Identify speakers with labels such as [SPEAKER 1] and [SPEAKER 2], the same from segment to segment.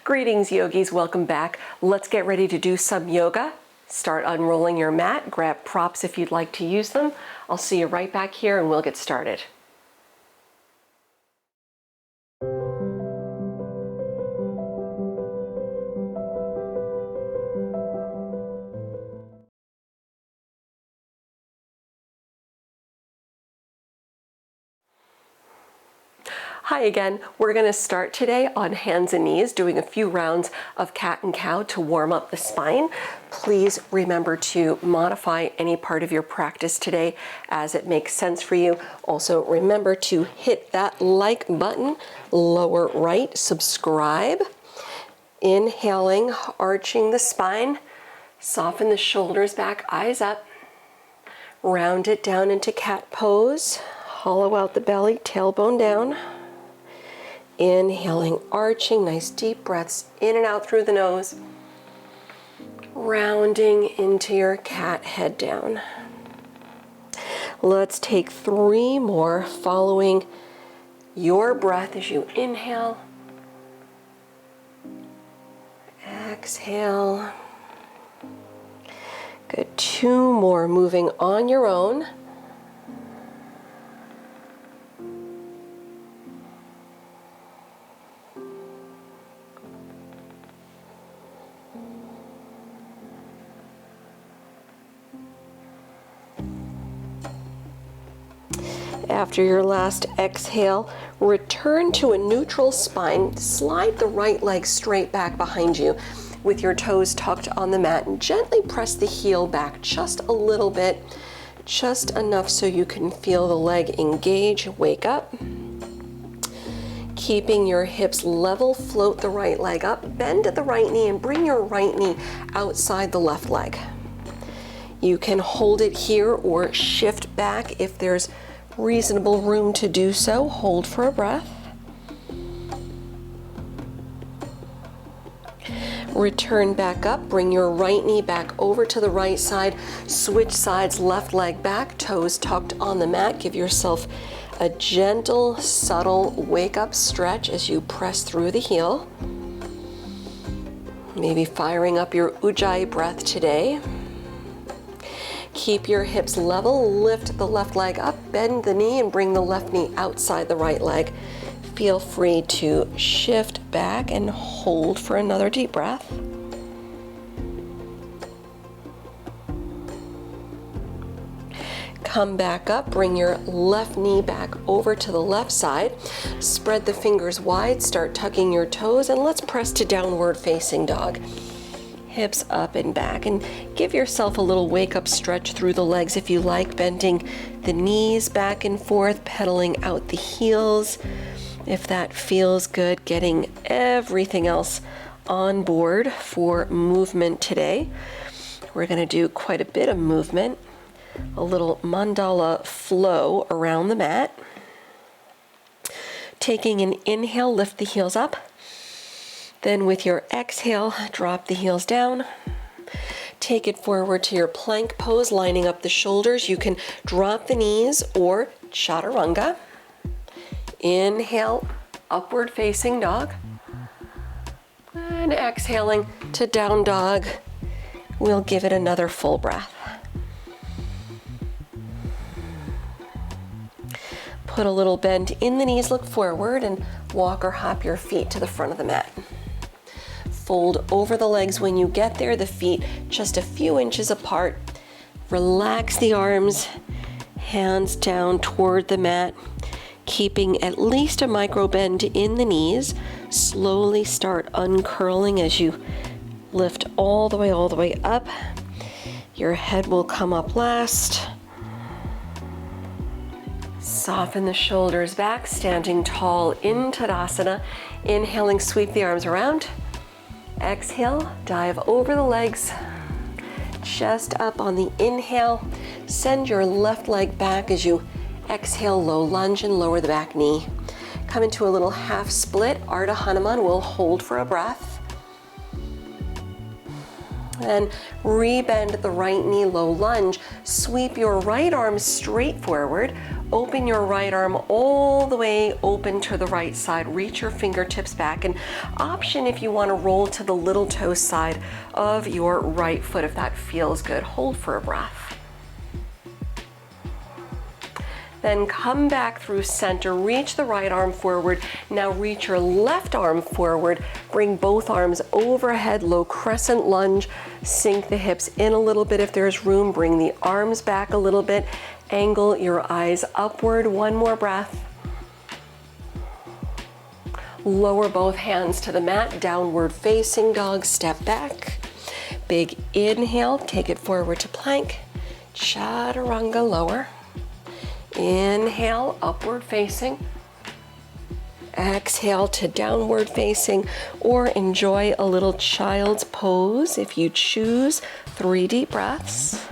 [SPEAKER 1] Greetings, yogis. Welcome back. Let's get ready to do some yoga. Start unrolling your mat. Grab props if you'd like to use them. I'll see you right back here and we'll get started. Hi again. We're going to start today on hands and knees, doing a few rounds of cat and cow to warm up the spine. Please remember to modify any part of your practice today as it makes sense for you. Also remember to hit that like button, lower right, subscribe. Inhaling, arching the spine, soften the shoulders back, eyes up. Round it down into cat pose, hollow out the belly, tailbone down. Inhaling, arching, nice deep breaths in and out through the nose. Rounding into your cat, head down. Let's take 3 more, following your breath as you inhale. Exhale. Good, 2 more, moving on your own. After your last exhale, return to a neutral spine. Slide the right leg straight back behind you with your toes tucked on the mat and gently press the heel back just a little bit, just enough so you can feel the leg engage. Wake up. Keeping your hips level, float the right leg up, bend at the right knee and bring your right knee outside the left leg. You can hold it here or shift back if there's reasonable room to do so. Hold for a breath. Return back up, bring your right knee back over to the right side, switch sides, left leg back, toes tucked on the mat. Give yourself a gentle, subtle wake up stretch as you press through the heel. Maybe firing up your Ujjayi breath today. Keep your hips level, lift the left leg up, bend the knee and bring the left knee outside the right leg. Feel free to shift back and hold for another deep breath. Come back up, bring your left knee back over to the left side. Spread the fingers wide, start tucking your toes, and let's press to downward facing dog. Hips up and back, and give yourself a little wake up stretch through the legs if you like, bending the knees back and forth, pedaling out the heels if that feels good, getting everything else on board for movement today. We're going to do quite a bit of movement, a little mandala flow around the mat. Taking an inhale, lift the heels up. Then with your exhale, drop the heels down. Take it forward to your plank pose, lining up the shoulders. You can drop the knees or chaturanga. Inhale, upward facing dog. And exhaling to down dog. We'll give it another full breath. Put a little bend in the knees, look forward, and walk or hop your feet to the front of the mat. Fold over the legs when you get there, the feet just a few inches apart. Relax the arms, hands down toward the mat, keeping at least a micro bend in the knees. Slowly start uncurling as you lift all the way up. Your head will come up last. Soften the shoulders back, standing tall in Tadasana. Inhaling, sweep the arms around. Exhale, dive over the legs, chest up on the inhale. Send your left leg back as you exhale, low lunge and lower the back knee. Come into a little half split, Ardha Hanuman. We'll hold for a breath. Then rebend the right knee, low lunge. Sweep your right arm straight forward. Open your right arm all the way open to the right side. Reach your fingertips back. And option if you want to roll to the little toe side of your right foot if that feels good. Hold for a breath. Then come back through center, reach the right arm forward. Now reach your left arm forward. Bring both arms overhead, low crescent lunge. Sink the hips in a little bit if there's room. Bring the arms back a little bit. Angle your eyes upward. One more breath. Lower both hands to the mat, downward facing dog, step back. Big inhale, take it forward to plank. Chaturanga, lower. Inhale, upward facing. Exhale to downward facing, or enjoy a little child's pose if you choose. 3 deep breaths.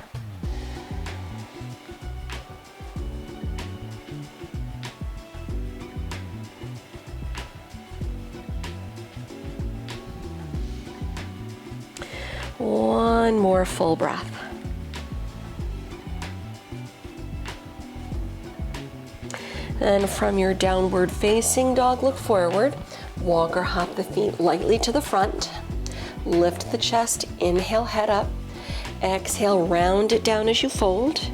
[SPEAKER 1] One more full breath. Then from your downward facing dog, look forward. Walk or hop the feet lightly to the front. Lift the chest, inhale, head up. Exhale, round it down as you fold.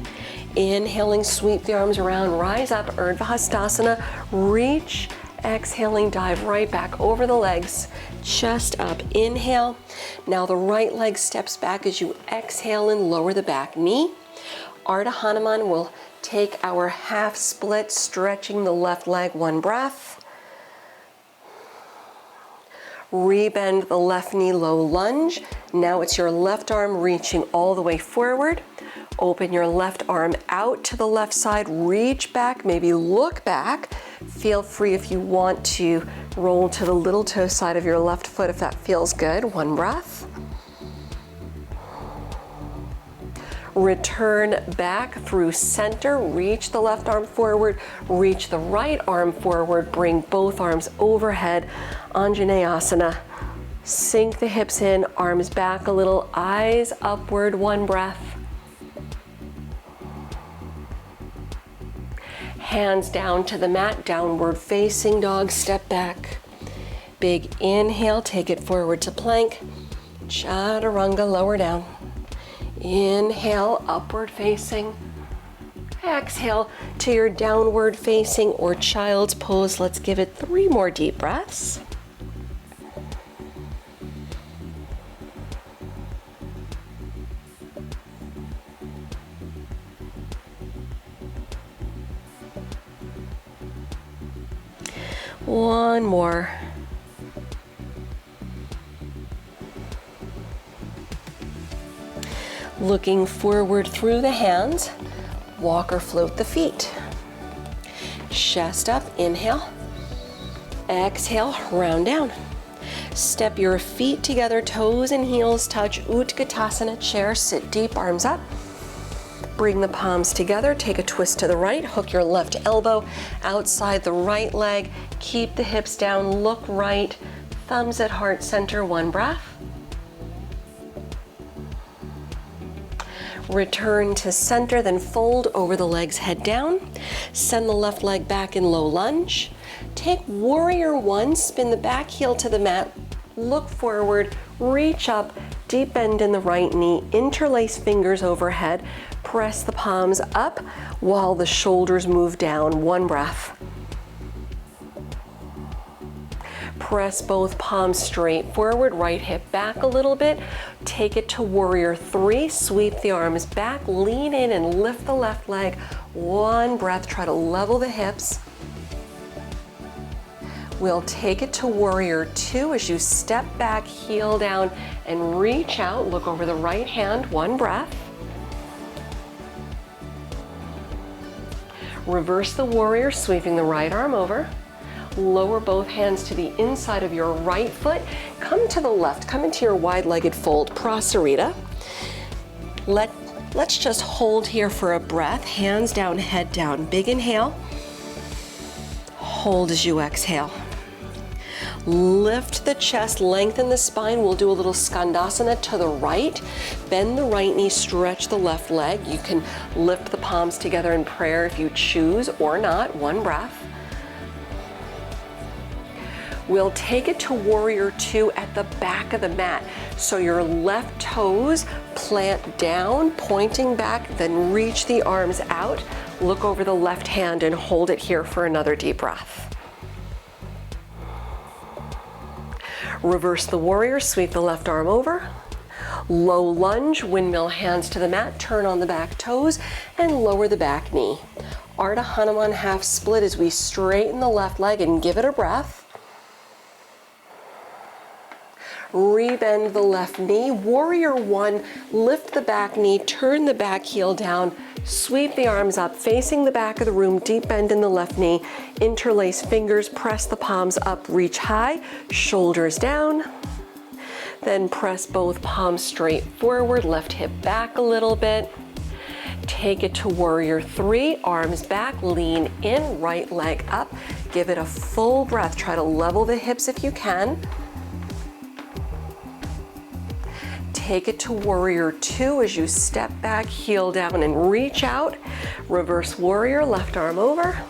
[SPEAKER 1] Inhaling, sweep the arms around, rise up, Urdhva Hastasana. Reach, exhaling, dive right back over the legs. Chest up, inhale. Now the right leg steps back as you exhale and lower the back knee. Ardha Hanuman will take our half split, stretching the left leg, one breath. Rebend the left knee, low lunge. Now it's your left arm reaching all the way forward. Open your left arm out to the left side, reach back, maybe look back. Feel free if you want to roll to the little toe side of your left foot if that feels good. One breath. Return back through center, reach the left arm forward, reach the right arm forward, bring both arms overhead, Anjaneyasana. Sink the hips in, arms back a little, eyes upward, one breath. Hands down to the mat, downward facing dog, step back. Big inhale, take it forward to plank. Chaturanga, lower down. Inhale, upward facing. Exhale to your downward facing or child's pose. Let's give it 3 more deep breaths. One more. Looking forward through the hands, walk or float the feet. Chest up, inhale. Exhale, round down. Step your feet together, toes and heels touch, Utkatasana, chair, sit deep, arms up. Bring the palms together, take a twist to the right, hook your left elbow outside the right leg, keep the hips down, look right, thumbs at heart center, one breath. Return to center, then fold over the legs, head down. Send the left leg back in low lunge. Take warrior one, spin the back heel to the mat, look forward, reach up, deep bend in the right knee, interlace fingers overhead, press the palms up while the shoulders move down, one breath. Press both palms straight forward, right hip back a little bit. Take it to warrior 3, sweep the arms back, lean in and lift the left leg. One breath, try to level the hips. We'll take it to warrior 2 as you step back, heel down and reach out, look over the right hand, one breath. Reverse the warrior, sweeping the right arm over. Lower both hands to the inside of your right foot. Come to the left, come into your wide-legged fold, Prasarita. Let's just hold here for a breath. Hands down, head down. Big inhale. Hold as you exhale. Lift the chest, lengthen the spine. We'll do a little skandasana to the right. Bend the right knee, stretch the left leg. You can lift the palms together in prayer if you choose or not. One breath. We'll take it to warrior two at the back of the mat. So your left toes plant down, pointing back, then reach the arms out. Look over the left hand and hold it here for another deep breath. Reverse the warrior, sweep the left arm over. Low lunge, windmill hands to the mat, turn on the back toes and lower the back knee. Ardha Hanuman half split as we straighten the left leg and give it a breath. Rebend the left knee. Warrior one, lift the back knee, turn the back heel down, sweep the arms up, facing the back of the room, deep bend in the left knee, interlace fingers, press the palms up, reach high, shoulders down. Then press both palms straight forward, left hip back a little bit. Take it to warrior three, arms back, lean in, right leg up. Give it a full breath. Try to level the hips if you can. Take it to warrior two as you step back, heel down and reach out. Reverse warrior, left arm over.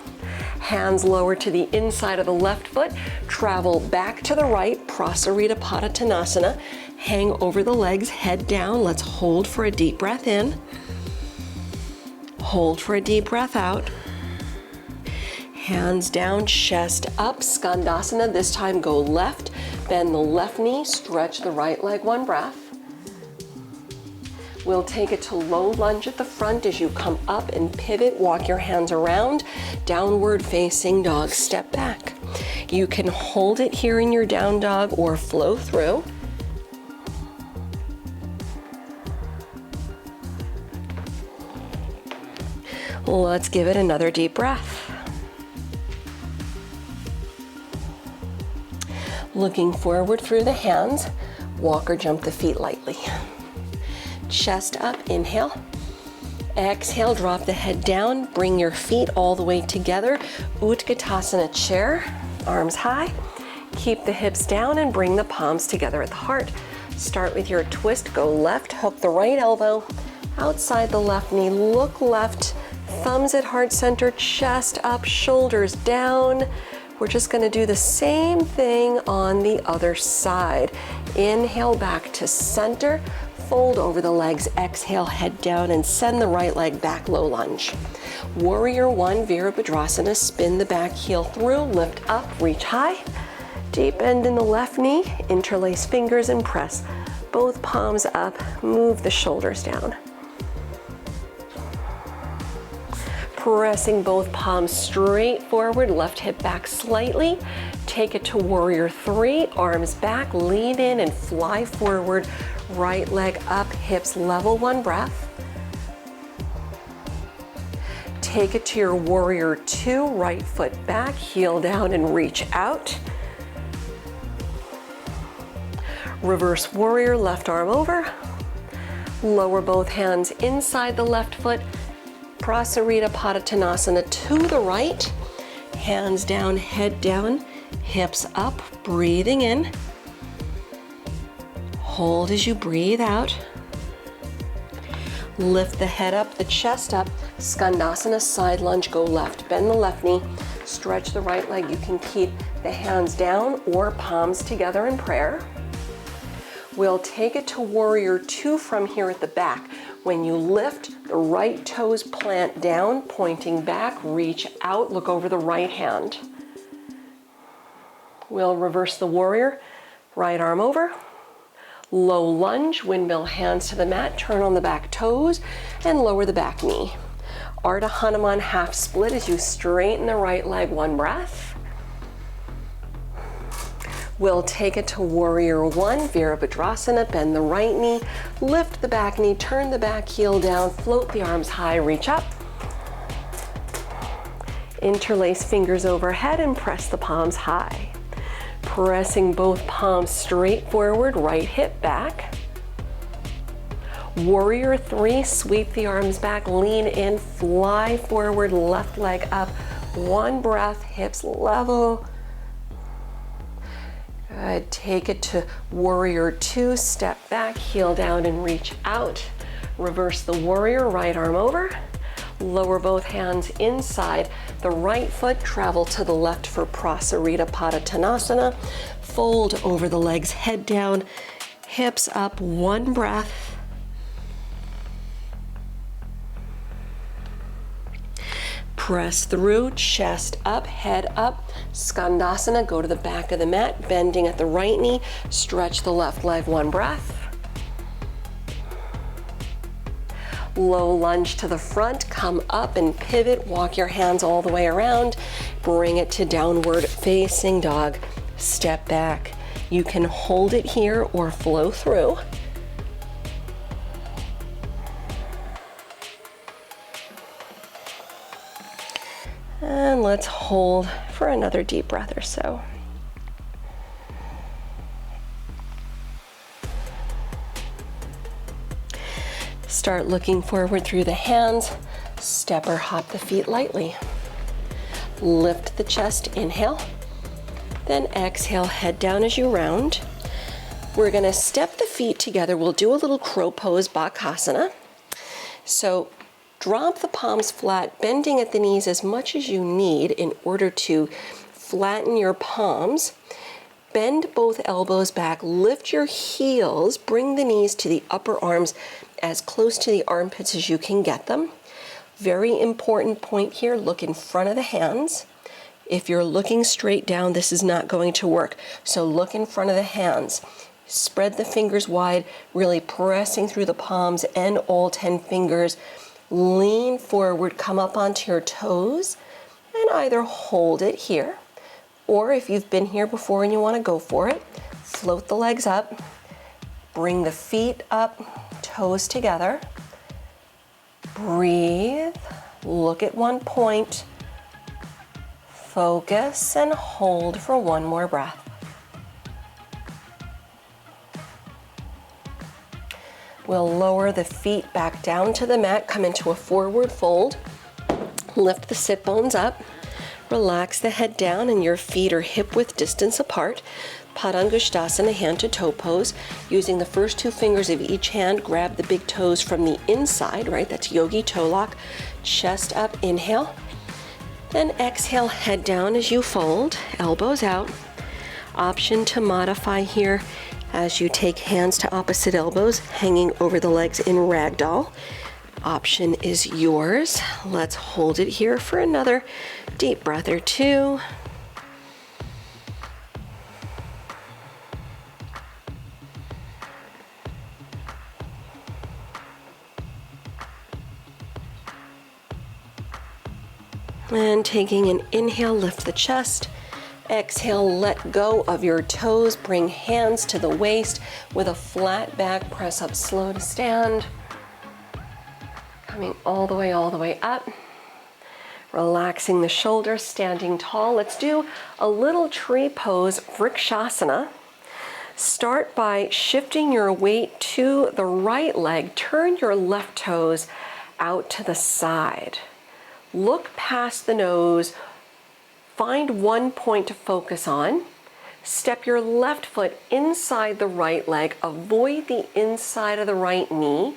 [SPEAKER 1] Hands lower to the inside of the left foot. Travel back to the right, Prasarita Padottanasana. Hang over the legs, head down. Let's hold for a deep breath in. Hold for a deep breath out. Hands down, chest up, Skandasana. This time go left. Bend the left knee, stretch the right leg, one breath. We'll take it to low lunge at the front as you come up and pivot, walk your hands around, downward facing dog, step back. You can hold it here in your down dog or flow through. Let's give it another deep breath. Looking forward through the hands, walk or jump the feet lightly. Chest up, inhale. Exhale, drop the head down, bring your feet all the way together. Utkatasana chair, arms high. Keep the hips down and bring the palms together at the heart. Start with your twist, go left, hook the right elbow outside the left knee, look left, thumbs at heart center, chest up, shoulders down. We're just gonna do the same thing on the other side. Inhale back to center. Fold over the legs, exhale, head down, and send the right leg back, low lunge. Warrior one, Virabhadrasana, spin the back heel through, lift up, reach high. Deep bend in the left knee, interlace fingers and press both palms up, move the shoulders down. Pressing both palms straight forward, left hip back slightly. Take it to warrior three, arms back, lean in and fly forward. Right leg up, hips level, one breath. Take it to your warrior two, right foot back, heel down and reach out. Reverse warrior, left arm over. Lower both hands inside the left foot. Prasarita Padottanasana to the right. Hands down, head down, hips up, breathing in. Hold as you breathe out. Lift the head up, the chest up. Skandasana, side lunge, go left. Bend the left knee, stretch the right leg. You can keep the hands down or palms together in prayer. We'll take it to warrior two from here at the back. When you lift, the right toes plant down, pointing back, reach out, look over the right hand. We'll reverse the warrior, right arm over. Low lunge, windmill hands to the mat, turn on the back toes and lower the back knee. Ardha Hanuman half split as you straighten the right leg, one breath. We'll take it to warrior one, Virabhadrasana, bend the right knee, lift the back knee, turn the back heel down, float the arms high, reach up. Interlace fingers overhead and press the palms high. Pressing both palms straight forward, right hip back. Warrior three, sweep the arms back, lean in, fly forward, left leg up. One breath, hips level. Good, take it to warrior two, step back, heel down and reach out. Reverse the warrior, right arm over. Lower both hands inside the right foot, travel to the left for Prasarita Padottanasana. Fold over the legs, head down, hips up, one breath. Press through, chest up, head up. Skandasana, go to the back of the mat, bending at the right knee, stretch the left leg, one breath. Low lunge to the front, come up and pivot, walk your hands all the way around, bring it to downward facing dog, step back. You can hold it here or flow through. And let's hold for another deep breath or so. Start looking forward through the hands. Step or hop the feet lightly. Lift the chest, inhale. Then exhale, head down as you round. We're gonna step the feet together. We'll do a little crow pose, Bakasana. So drop the palms flat, bending at the knees as much as you need in order to flatten your palms. Bend both elbows back, lift your heels, bring the knees to the upper arms as close to the armpits as you can get them. Very important point here, look in front of the hands. If you're looking straight down, this is not going to work. So look in front of the hands. Spread the fingers wide, really pressing through the palms and all 10 fingers. Lean forward, come up onto your toes, and either hold it here, or if you've been here before and you want to go for it, float the legs up, bring the feet up, toes together, breathe, look at one point, focus, and hold for one more breath. We'll lower the feet back down to the mat, come into a forward fold, lift the sit bones up, relax the head down and your feet are hip-width distance apart. Padangusthasana, hand to toe pose. Using the first two fingers of each hand, grab the big toes from the inside, right? That's yogi toe lock. Chest up, inhale. Then exhale, head down as you fold, elbows out. Option to modify here as you take hands to opposite elbows, hanging over the legs in ragdoll. Option is yours. Let's hold it here for another deep breath or two. And taking an inhale, lift the chest. Exhale, let go of your toes. Bring hands to the waist with a flat back. Press up slow to stand. Coming all the way up. Relaxing the shoulders, standing tall. Let's do a little tree pose, Vrikshasana. Start by shifting your weight to the right leg. Turn your left toes out to the side. Look past the nose. Find one point to focus on. Step your left foot inside the right leg. Avoid the inside of the right knee.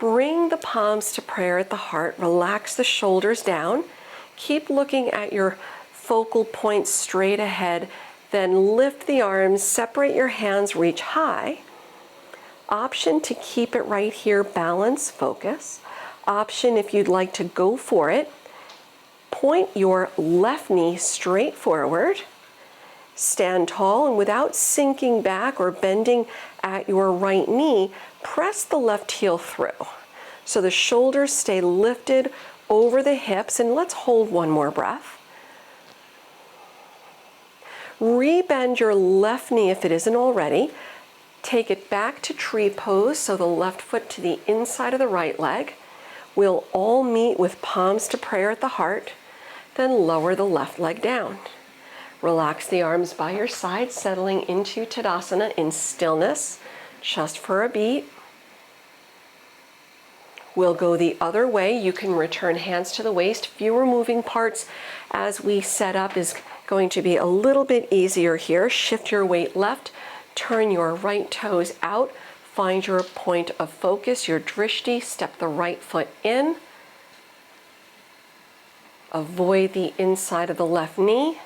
[SPEAKER 1] Bring the palms to prayer at the heart. Relax the shoulders down. Keep looking at your focal point straight ahead. Then lift the arms, separate your hands, reach high. Option to keep it right here, balance, focus. Option if you'd like to go for it. Point your left knee straight forward. Stand tall, and without sinking back or bending at your right knee, press the left heel through. So the shoulders stay lifted over the hips, and let's hold one more breath. Rebend your left knee if it isn't already. Take it back to tree pose, so the left foot to the inside of the right leg. We'll all meet with palms to prayer at the heart. Then lower the left leg down. Relax the arms by your side, settling into Tadasana in stillness, just for a beat. We'll go the other way. You can return hands to the waist. Fewer moving parts as we set up is Going to be a little bit easier here. Shift your weight left, turn your right toes out, find your point of focus, your drishti, step the right foot in. Avoid the inside of the left knee.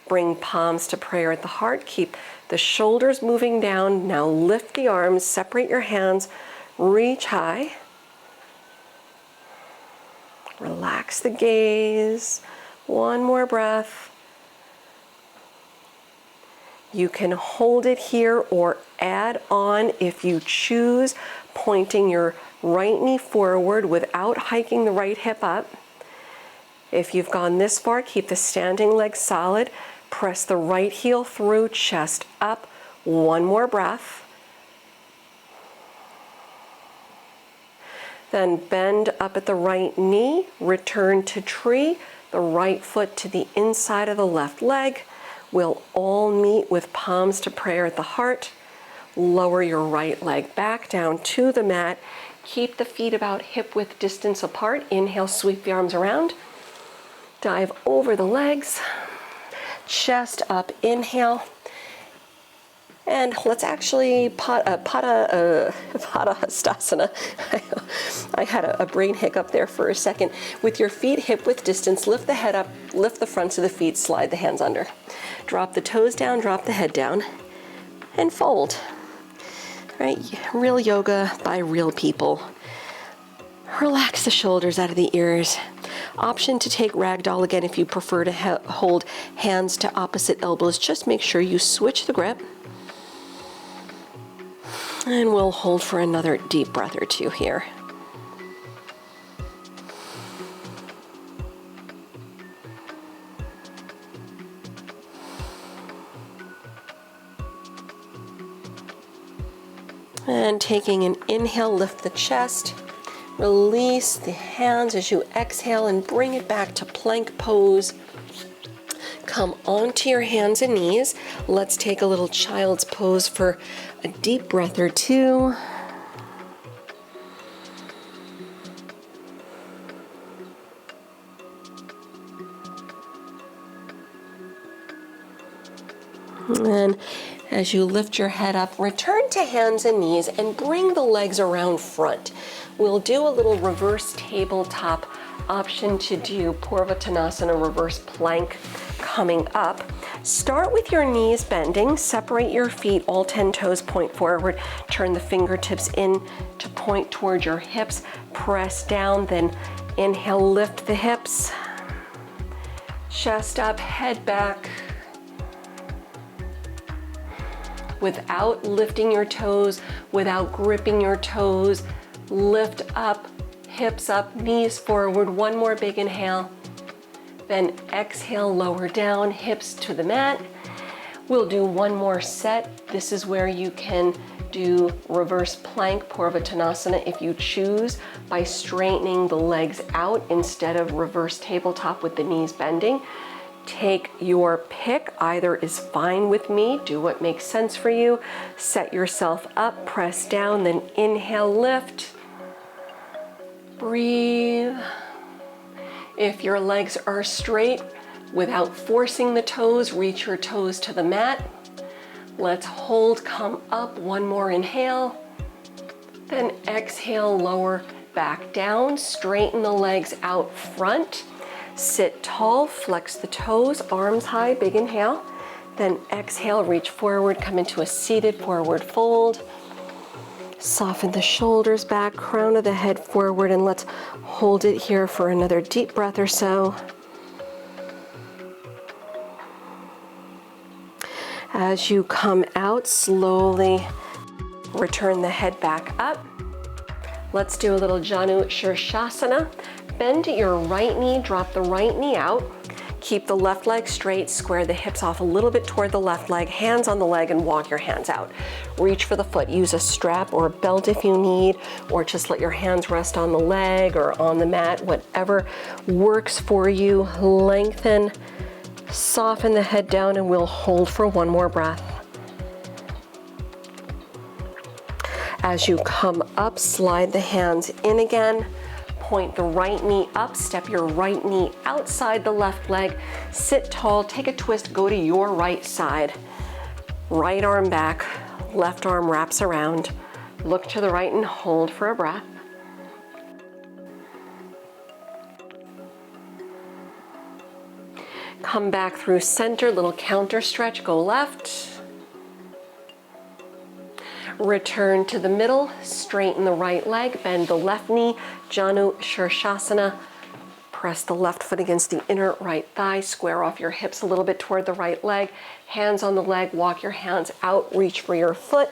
[SPEAKER 1] Bring palms to prayer at the heart. Keep the shoulders moving down. Now lift the arms, separate your hands, reach high. Relax the gaze. One more breath. You can hold it here or add on if you choose, pointing your right knee forward without hiking the right hip up. If you've gone this far, keep the standing leg solid. Press the right heel through, chest up. One more breath. Then bend up at the right knee, return to tree, the right foot to the inside of the left leg. We'll all meet with palms to prayer at the heart. Lower your right leg back down to the mat. Keep the feet about hip-width distance apart. Inhale, sweep the arms around. Dive over the legs. Chest up, inhale. And let's actually Padahastasana. I had a brain hiccup there for a second. With your feet hip-width distance, lift the head up, lift the fronts of the feet, slide the hands under. Drop the toes down, drop the head down, and fold. Right? Real yoga by real people. Relax the shoulders out of the ears. Option to take ragdoll again if you prefer to hold hands to opposite elbows. Just make sure you switch the grip. And we'll hold for another deep breath or two here. And taking an inhale, lift the chest. Release the hands as you exhale and bring it back to plank pose. Come onto your hands and knees. Let's take a little child's pose for a deep breath or two. And as you lift your head up, return to hands and knees and bring the legs around front. We'll do a little reverse tabletop option to do Purvattanasana reverse plank coming up. Start with your knees bending, separate your feet, all 10 toes point forward, turn the fingertips in to point towards your hips, press down, then inhale, lift the hips, chest up, head back. Without lifting your toes, without gripping your toes, lift up, hips up, knees forward. One more big inhale. Then exhale, lower down, hips to the mat. We'll do one more set. This is where you can do reverse plank, Purvattanasana, if you choose, by straightening the legs out instead of reverse tabletop with the knees bending. Take your pick, either is fine with me. Do what makes sense for you. Set yourself up, press down, then inhale, lift. Breathe. If your legs are straight, without forcing the toes, reach your toes to the mat. Let's hold, come up, one more inhale. Then exhale, lower back down, straighten the legs out front. Sit tall, flex the toes, arms high, big inhale. Then exhale, reach forward, come into a seated forward fold. Soften the shoulders back, crown of the head forward, and let's hold it here for another deep breath or so. As you come out, slowly return the head back up. Let's do a little Janu Shirshasana. Bend your right knee, drop the right knee out. Keep the left leg straight, square the hips off a little bit toward the left leg, hands on the leg, and walk your hands out. Reach for the foot. Use a strap or a belt if you need, or just let your hands rest on the leg or on the mat, whatever works for you. Lengthen, soften the head down, and we'll hold for one more breath. As you come up, slide the hands in again. point the right knee up, step your right knee outside the left leg, sit tall, take a twist, go to your right side. Right arm back, left arm wraps around. Look to the right and hold for a breath. Come back through center, little counter stretch, go left. Return to the middle, straighten the right leg, bend the left knee, Janu Shirshasana. Press the left foot against the inner right thigh, square off your hips a little bit toward the right leg, hands on the leg, walk your hands out, reach for your foot,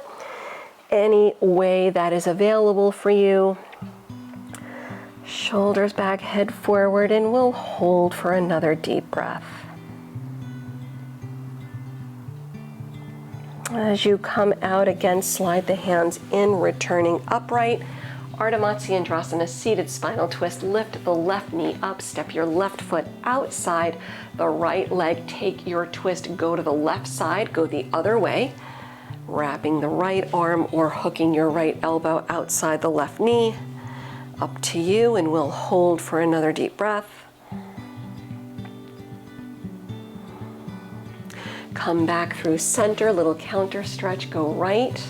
[SPEAKER 1] any way that is available for you. Shoulders back, head forward, and we'll hold for another deep breath. As you come out, again, slide the hands in, returning upright. Ardha Matsyendrasana, seated spinal twist. Lift the left knee up, step your left foot outside the right leg. Take your twist, go to the left side, go the other way. Wrapping the right arm or hooking your right elbow outside the left knee. Up to you, and we'll hold for another deep breath. Come back through center, little counter stretch, go right.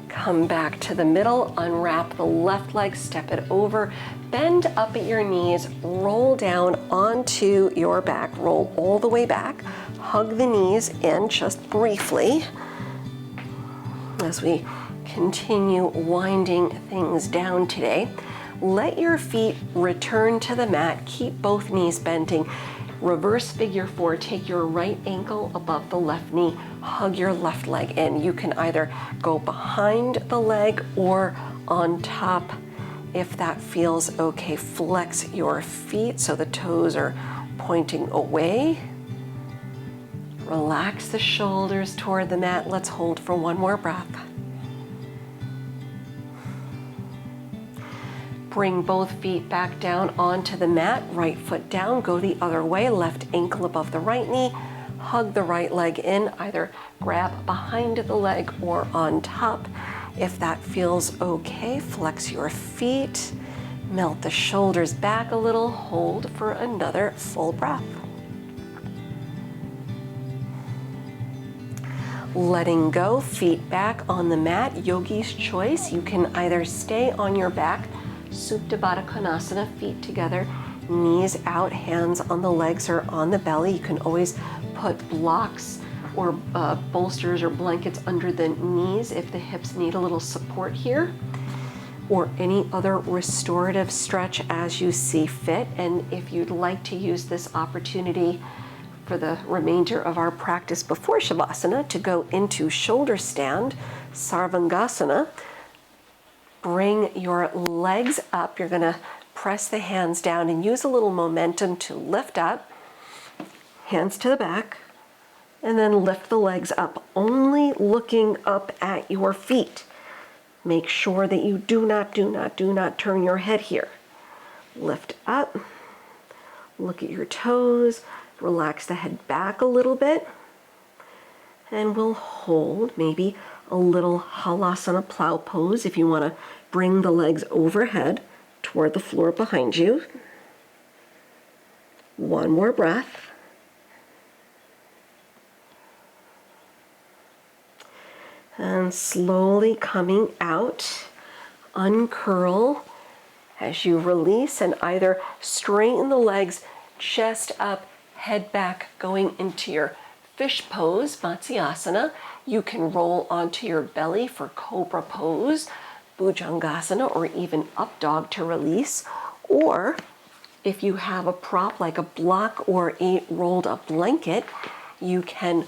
[SPEAKER 1] Come back to the middle, unwrap the left leg, step it over, bend up at your knees, roll down onto your back, roll all the way back, hug the knees in just briefly as we continue winding things down today. Let your feet return to the mat, keep both knees bending. Reverse figure four, take your right ankle above the left knee, hug your left leg in. You can either go behind the leg or on top if that feels okay. Flex your feet so the toes are pointing away. Relax the shoulders toward the mat. Let's hold for one more breath. Bring both feet back down onto the mat, right foot down, go the other way, left ankle above the right knee, hug the right leg in, either grab behind the leg or on top. If that feels okay, flex your feet, melt the shoulders back a little, hold for another full breath. Letting go, feet back on the mat, yogi's choice. You can either stay on your back, Supta Baddha Konasana, feet together, knees out, hands on the legs or on the belly. You can always put blocks or bolsters or blankets under the knees if the hips need a little support here, or any other restorative stretch as you see fit. And if you'd like to use this opportunity for the remainder of our practice before Shavasana to go into shoulder stand, Sarvangasana, bring your legs up. You're gonna press the hands down and use a little momentum to lift up, hands to the back, and then lift the legs up, only looking up at your feet. Make sure that you do not turn your head here. Lift up, look at your toes, relax the head back a little bit, and we'll hold maybe a little halasana plow pose if you want to bring the legs overhead toward the floor behind you. One more breath. And slowly coming out, uncurl as you release and either straighten the legs, chest up, head back, going into your fish pose, Matsyasana. You can roll onto your belly for cobra pose, Bhujangasana, or even up dog to release. Or if you have a prop like a block or a rolled up blanket, you can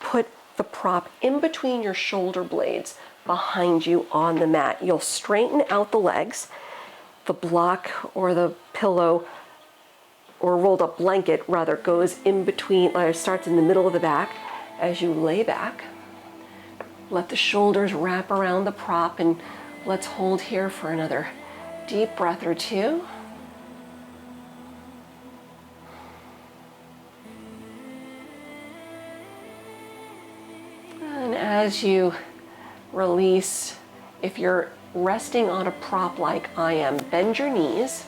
[SPEAKER 1] put the prop in between your shoulder blades behind you on the mat. You'll straighten out the legs. The block or the pillow or rolled up blanket rather goes in between, or starts in the middle of the back. As you lay back, let the shoulders wrap around the prop, and let's hold here for another deep breath or two. And as you release, if you're resting on a prop like I am. Bend your knees,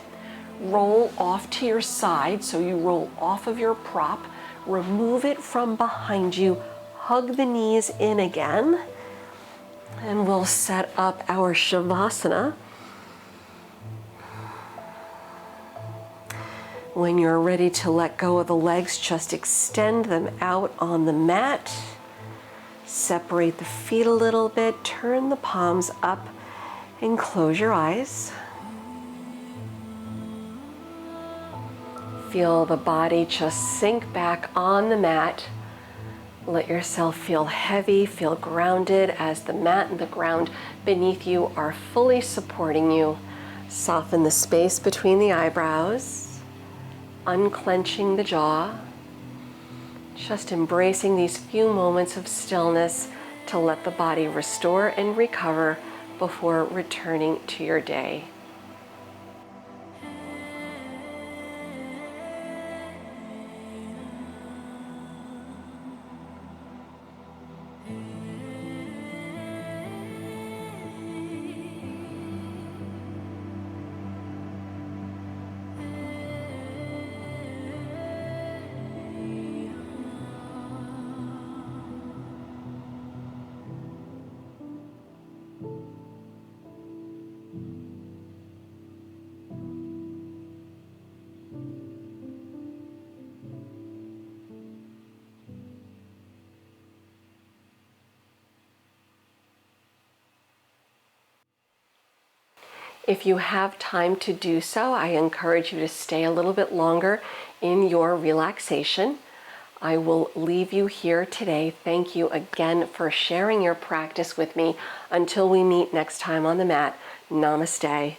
[SPEAKER 1] roll off to your side, so you roll off of your prop, remove it from behind you, hug the knees in again, and we'll set up our Shavasana. When you're ready to let go of the legs, just extend them out on the mat. Separate the feet a little bit, turn the palms up, and close your eyes. Feel the body just sink back on the mat. Let yourself feel heavy, feel grounded as the mat and the ground beneath you are fully supporting you. Soften the space between the eyebrows, unclenching the jaw. Just embracing these few moments of stillness to let the body restore and recover before returning to your day. If you have time to do so, I encourage you to stay a little bit longer in your relaxation. I will leave you here today. Thank you again for sharing your practice with me. Until we meet next time on the mat, namaste.